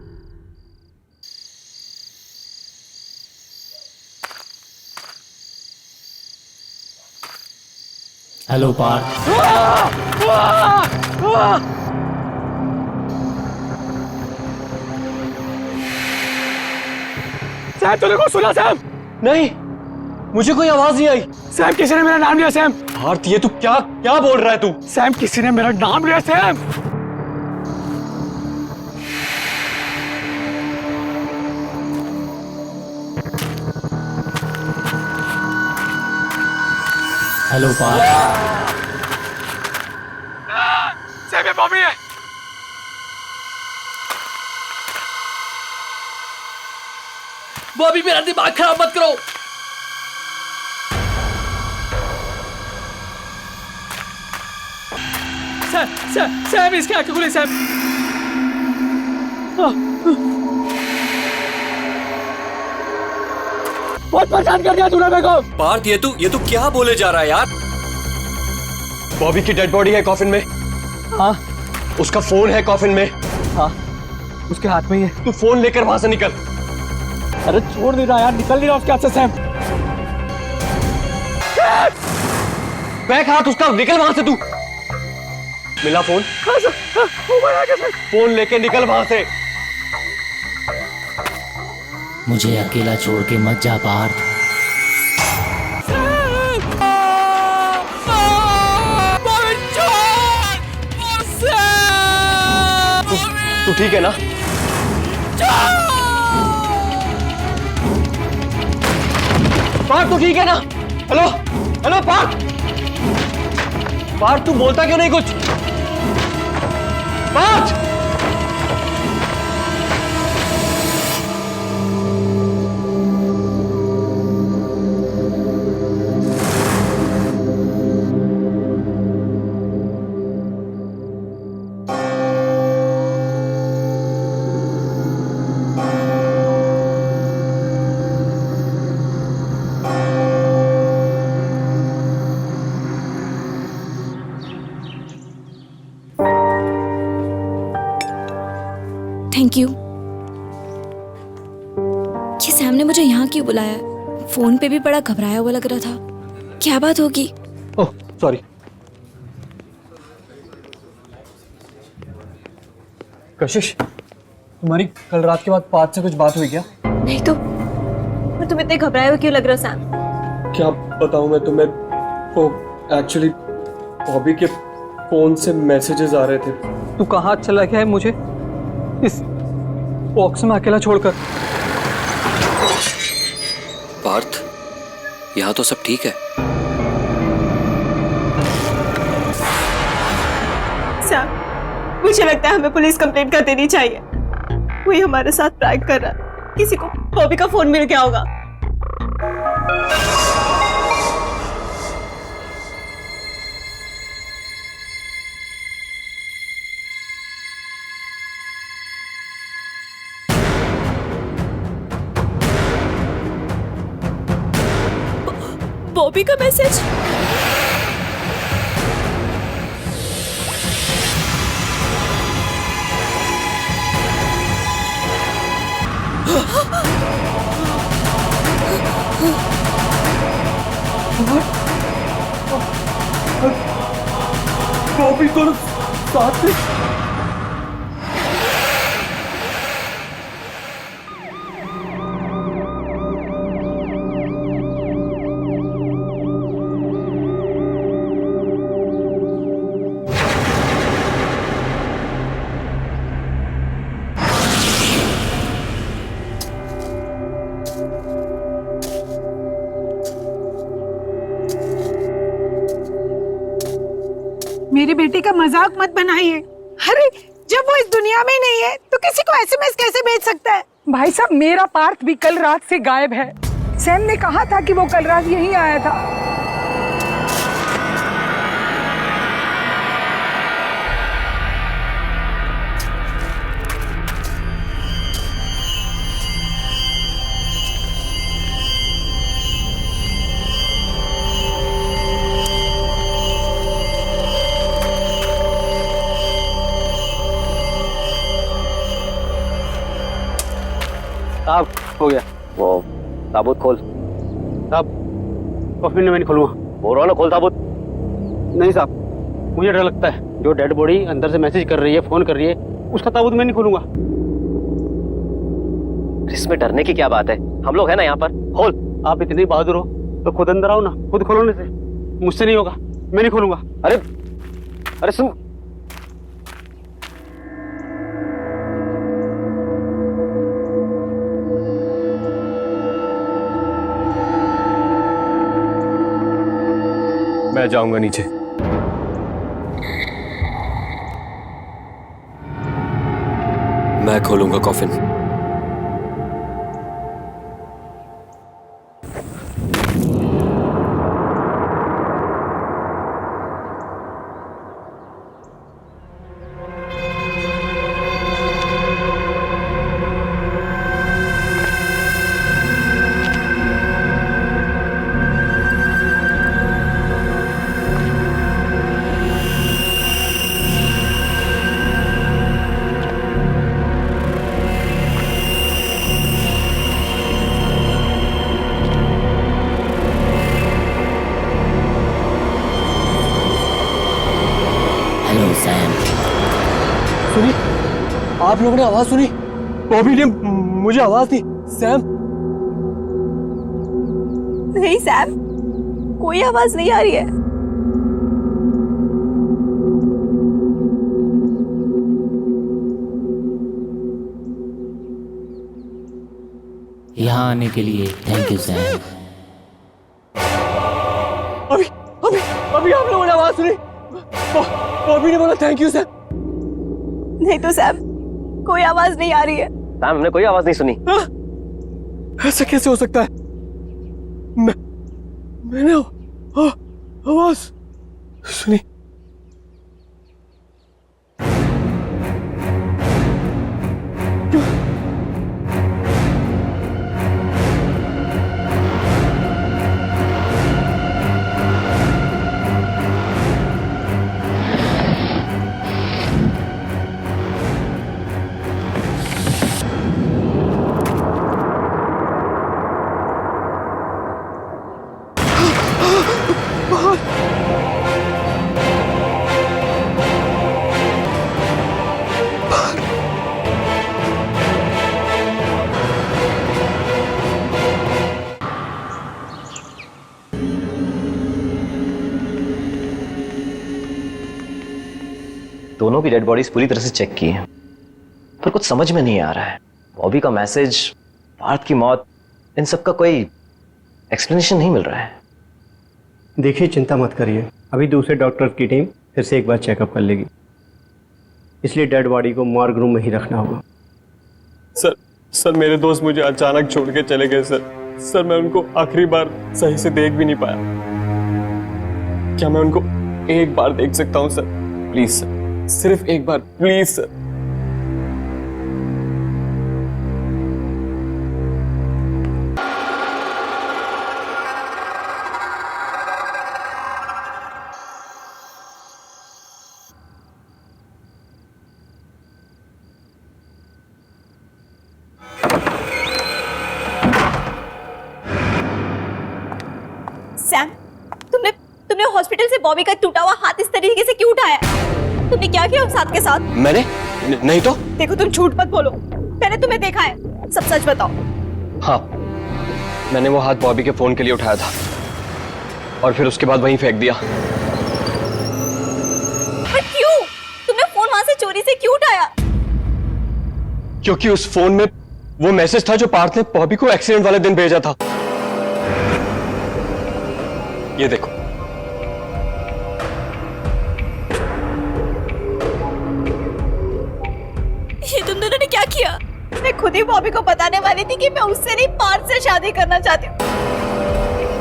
S11: हेलो पार्थ।
S14: सैम, सैम तूने को सुना सैम?
S13: नहीं, मुझे कोई आवाज नहीं आई।
S14: सैम किसी ने मेरा नाम लिया सैम।
S13: पार्थ ये तू क्या क्या बोल रहा है तू?
S14: सैम किसी ने मेरा नाम लिया सैम।
S11: हेलो पार्थ।
S14: सैम ये बॉबी है।
S11: बॉबी मेरा दिमाग खराब मत करो।
S14: सैम इसकी आंखें खुली सैम। बहुत परेशान कर दिया तूने मेरे को।
S13: पार्थ ये तू क्या बोले जा रहा है यार? बॉबी की डेड बॉडी है कॉफिन में।
S14: हाँ।
S13: उसका फोन है कॉफिन में।
S14: हाँ उसके हाथ में ही है।
S13: तू फोन लेकर वहां से निकल।
S14: अरे छोड़ नहीं रहा यार, निकल नहीं रहा उसके हाथ से सैम।
S13: बैक हाथ उसका, निकल वहां से तू। मिला फोन? फोन लेके निकल वहां से।
S11: मुझे अकेला छोड़ के मत जा पार्थ।
S13: तू ठीक है ना? पार्थ तू ठीक है ना? Hello hello Partha. पार्थ तू बोलता क्यों नहीं कुछ? Parth
S15: thank you. ये सैम ने मुझे यहाँ क्यों बुलाया? फोन पे भी बड़ा घबराया हुआ लग रहा था। क्या बात होगी?
S13: Oh sorry. कशिश तुम्हारी कल रात के बाद पार्थ से कुछ बात हुई क्या?
S15: नहीं तो पर तुम इतने घबराए हुए क्यों लग रहे हो सैम?
S13: क्या बताऊं मैं तुम्हें, वो एक्चुअली बॉबी के फोन से मैसेजेस आ रहे थे।
S14: तू कहाँ चला गया है मुझे इस बॉक्स में अकेला छोड़कर?
S13: पार्थ यहाँ तो सब ठीक है।
S15: सैम मुझे लगता है हमें पुलिस कंप्लेंट कर देनी चाहिए। कोई हमारे साथ प्रैंक कर रहा है। किसी को बॉबी का फोन मिल गया होगा। बॉबी का मैसेज।
S14: बॉबी को साथ में
S16: मेरी बेटी का मजाक मत बनाइए। अरे जब वो इस दुनिया में ही नहीं है तो किसी को एसएमएस कैसे भेज सकता है?
S7: भाई साहब मेरा पार्थ भी कल रात से गायब है। सैम ने कहा था कि वो कल रात यहीं आया था।
S12: साहब हो गया। वो ताबूत खोल। साहब कॉफी में मैं नहीं खोलूँगा। बोल रहा ना खोल ताबूत। नहीं साहब मुझे डर लगता है। जो डेड बॉडी अंदर से मैसेज कर रही है, फोन कर रही है, उसका ताबूत मैं नहीं खोलूँगा।
S13: इसमें डरने की क्या बात है?
S12: हम लोग हैं ना यहाँ पर, खोल। आप इतनी बहादुर हो तो खुद अंदर आओ ना, खुद खोलोने से। मुझसे नहीं होगा, मैं नहीं खोलूंगा। अरे सुन,
S13: मैं जाऊंगा नीचे। मैं खोलूंगा कॉफिन।
S11: सुनी, आप लोगों ने आवाज सुनी? बॉबी ने मुझे आवाज दी। सैम?
S15: नहीं सैम, कोई आवाज नहीं आ रही है।
S17: यहाँ आने के लिए थैंक यू सैम।
S11: अभी आप लोगों ने आवाज सुनी? बॉबी ने बोला थैंक यू सैम।
S15: नहीं तो सैम, कोई आवाज नहीं आ रही है।
S12: सैम, हमने कोई आवाज नहीं सुनी।
S11: ऐसा कैसे हो सकता है? मैंने आवाज सुनी।
S13: दोनों की डेड बॉडीज पूरी तरह से चेक की है, पर कुछ समझ में नहीं आ रहा है। बॉबी का मैसेज, पार्थ की मौत, इन सब का कोई एक्सप्लेनेशन नहीं मिल रहा है।
S12: देखिए, चिंता मत करिए, अभी दूसरे डॉक्टर की टीम फिर से एक बार चेकअप कर लेगी, इसलिए डेड बॉडी को मॉर्ग रूम में ही रखना होगा।
S13: सर मेरे दोस्त मुझे अचानक छोड़ के चले गए सर। मैं उनको आखिरी बार सही से देख भी नहीं पाया। क्या मैं उनको एक बार देख सकता हूँ सर? प्लीज सर, सिर्फ एक बार, प्लीज सर।
S15: सैम, तुमने हॉस्पिटल से बॉबी का टूटा हुआ हाथ इस तरीके से क्यों उठाया? तुमने क्या किया उस हाथ के साथ?
S13: मैंने नहीं तो।
S15: देखो, तुम झूठ मत बोलो, मैंने तुम्हें देखा है, सब सच बताओ।
S13: हाँ, मैंने वो हाथ बॉबी के फोन के लिए उठाया था और फिर उसके बाद वहीं फेंक दिया।
S15: पर क्यों? तुमने फोन वहां से चोरी से क्यों उठाया?
S13: क्योंकि उस फोन में वो मैसेज था जो पार्थ ने बॉबी को एक्सीडेंट वाले दिन भेजा था। ये देखो।
S15: ये तुम दोनों ने क्या किया? मैं खुद ही बॉबी को बताने वाली थी कि मैं उससे नहीं, पार्थ से शादी करना चाहती हूँ।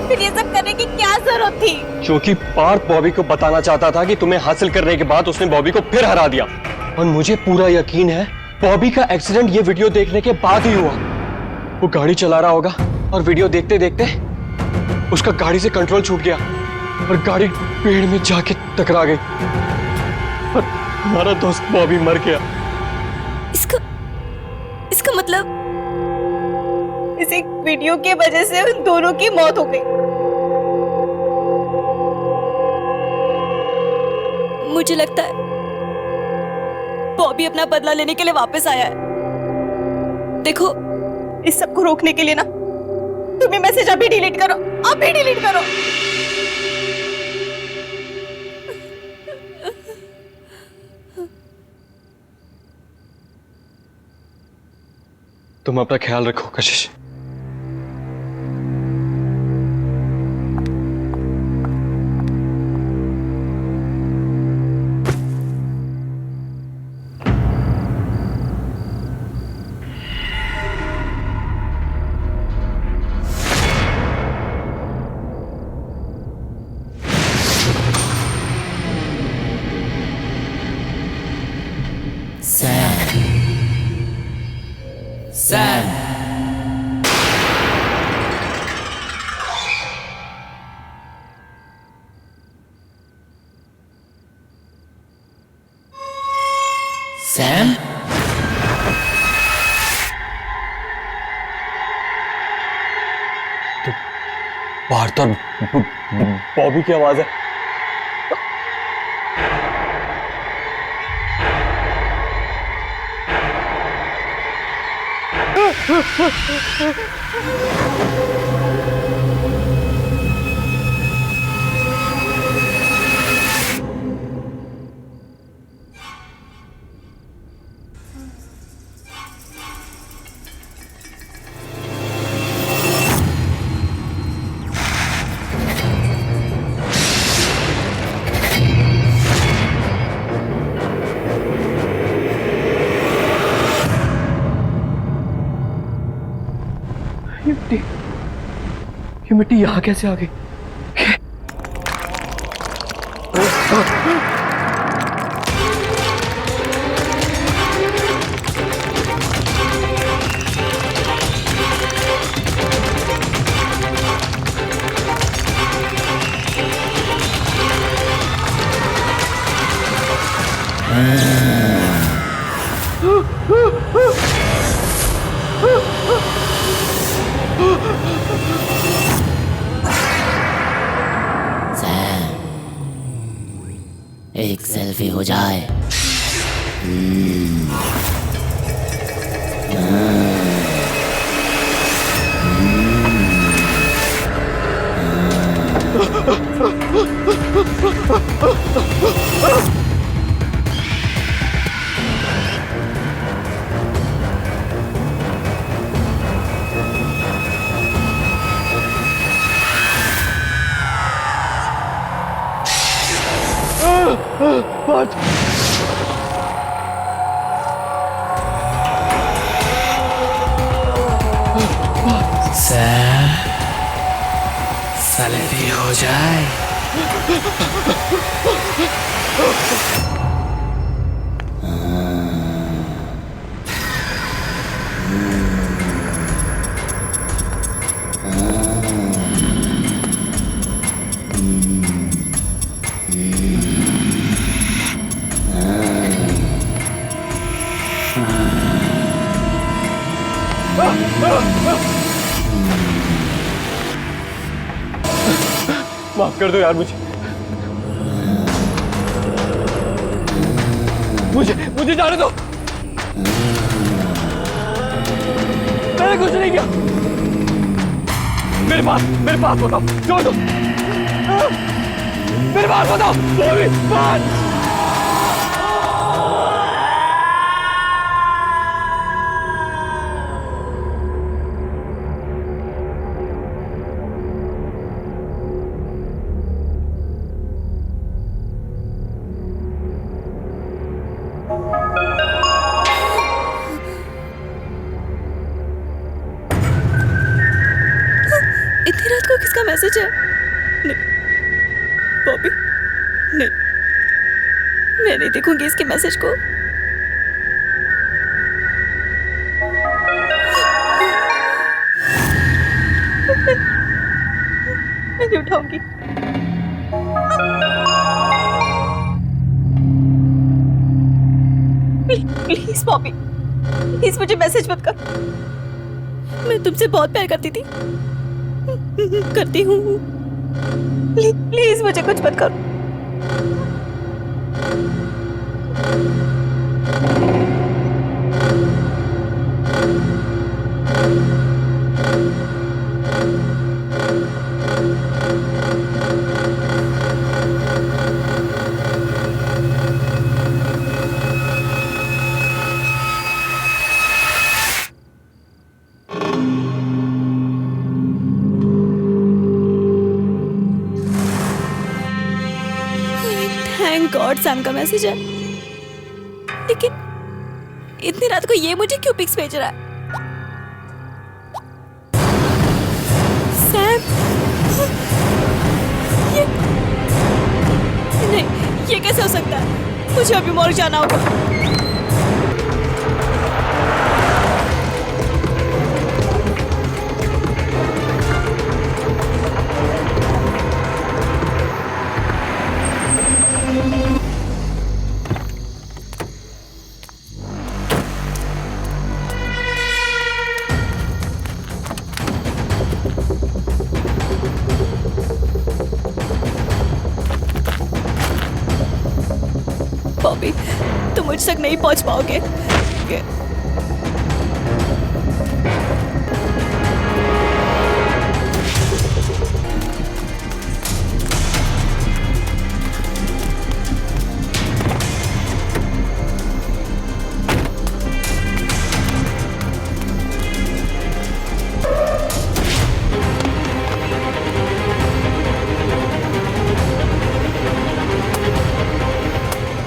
S15: फिर ये सब करने की क्या जरूरत थी?
S13: क्योंकि पार्थ बॉबी को बताना चाहता था कि तुम्हें हासिल करने के बाद उसने बॉबी को फिर हरा दिया। और मुझे पूरा यकीन है बॉबी का एक्सीडेंट ये वीडियो देखने के बाद ही हुआ। वो गाड़ी चला रहा होगा और वीडियो देखते देखते उसका गाड़ी से कंट्रोल छूट गया और गाड़ी पेड़ में जाके टकरा गई और हमारा दोस्त बॉबी मर गया।
S15: इसका मतलब इस एक वीडियो के वजह से उन दोनों की मौत हो गई। मुझे लगता है बॉबी अपना बदला लेने के लिए वापस आया है। देखो, इस सब को रोकने के लिए ना तुम ये मैसेज अभी डिलीट करो, अभी डिलीट करो।
S13: तुम अपना ख्याल रखो कशिश।
S17: Sam. Sam?
S13: तो बाहर तो बॉबी की आवाज है। ये मिट्टी यहाँ कैसे आ गई?
S17: एक सेल्फी हो जाए। सैम, सेल्फी हो जाए।
S13: माफ कर दो यार मुझे जाने दो। मैंने कुछ नहीं किया। मेरे पास बताओ, छोड़ दो। मेरे पास बताओ, बात।
S15: इतनी रात को किसका मैसेज है? नहीं, बॉबी, नहीं, मैं नहीं देखूंगी इसके मैसेज को। मैं नहीं उठाऊंगी। प्लीज बॉबी, प्लीज मुझे मैसेज मत कर। मैं तुमसे बहुत प्यार करती थी, करती हूँ। प्लीज मुझे कुछ मत करो। गॉड सैम का मैसेज है। लेकिन इतनी रात को ये मुझे क्यों पिक्स भेज रहा है? सैम, ये नहीं, ये कैसे हो सकता है? मुझे अभी मॉल जाना होगा। बॉबी, तुम मुझ तक नहीं पहुंच पाओगे।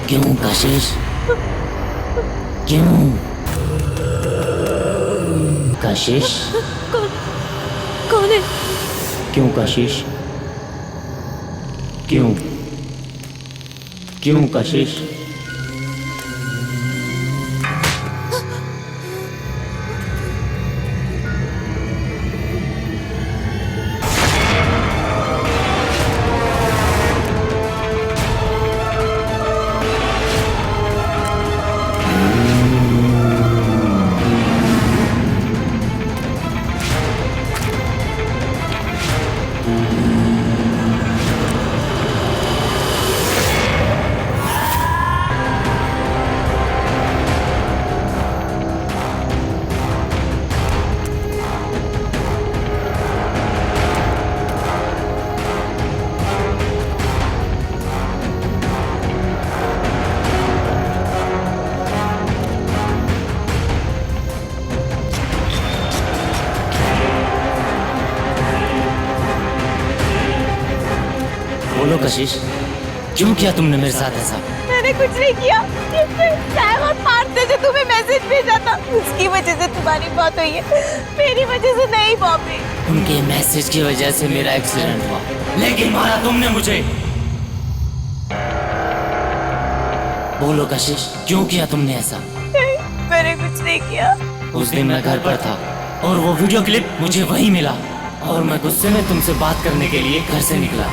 S17: क्यों कशिश? क्यों कशिश?
S15: कौन है?
S17: क्यों कशिश? क्यों क्यों कशिश? बोलो कशिश, क्यों किया तुमने मेरे साथ ऐसा?
S15: मैंने कुछ नहीं किया। सैम और पार्थ ने जो तुम्हें मैसेज भेजा था, उसकी वजह से तुम्हारी बात हुई है, मेरी वजह से नहीं बॉबी।
S17: उनके मैसेज की वजह से मेरा एक्सीडेंट हुआ, लेकिन मारा तुमने मुझे। बोलो कशिश, क्यों किया तुमने ऐसा?
S15: नहीं, मैंने कुछ नहीं किया।
S17: उस दिन मैं घर पर था और वो वीडियो क्लिप मुझे वहीं मिला और मैं गुस्से में तुमसे बात करने के लिए घर से निकला।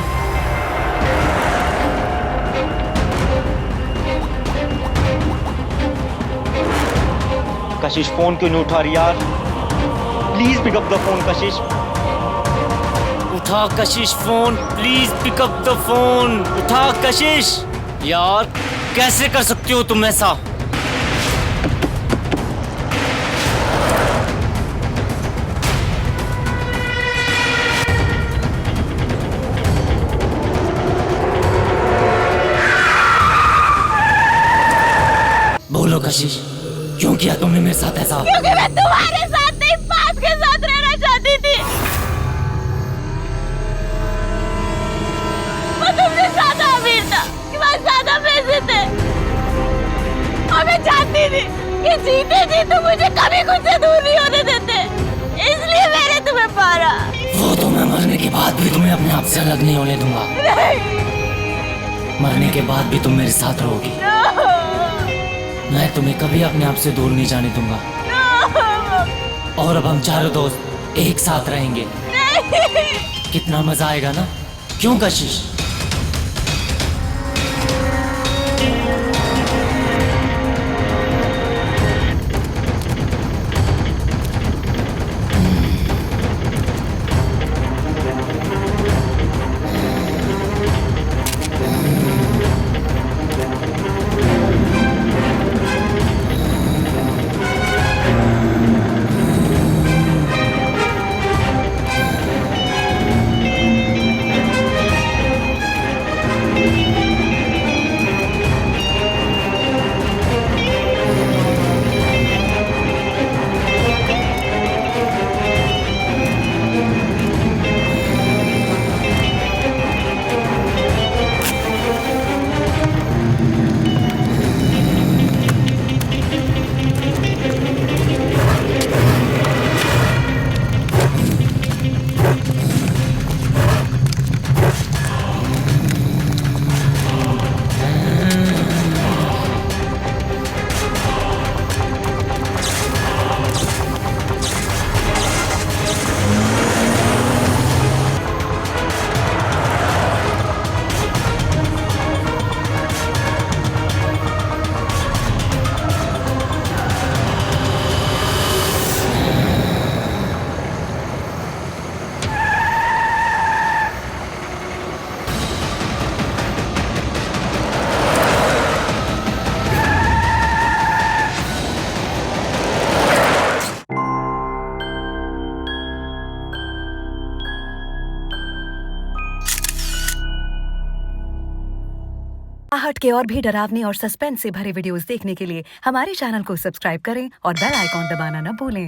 S12: कशिश फोन क्यों नहीं उठा रही यार? Please pick up the phone Kashish.
S17: उठा Kashish phone, please pick up the phone. उठा कशिश। यार कैसे कर सकती हो तुम ऐसा? बोलो कशिश, क्यों किया तुमने मेरे साथ ऐसा?
S15: क्योंकि मैं तुम्हारे साथ नहीं, पार्थ के साथ रहना चाहती थी। मैं तुमसे ज्यादा अमीर था, तुम्हारे ज्यादा पैसे थे, और मैं चाहती थी कि जीते जी तुम मुझे कभी खुद से दूर नहीं होने देते, इसलिए मैंने तुम्हें मारा।
S17: वो तो मैं मरने के बाद भी तुम्हें अपने आप से अलग नहीं होने दूंगा।
S15: नहीं।
S17: मरने के बाद भी तुम मेरे साथ रहोगी। मैं तुम्हें कभी अपने आप से दूर नहीं जाने दूंगा। और अब हम चारों दोस्त एक साथ रहेंगे। कितना मजा आएगा ना? क्यों कशिश?
S18: आहट के और भी डरावनी और सस्पेंस से भरे वीडियोस देखने के लिए हमारे चैनल को सब्सक्राइब करें और बेल आइकॉन दबाना न भूलें।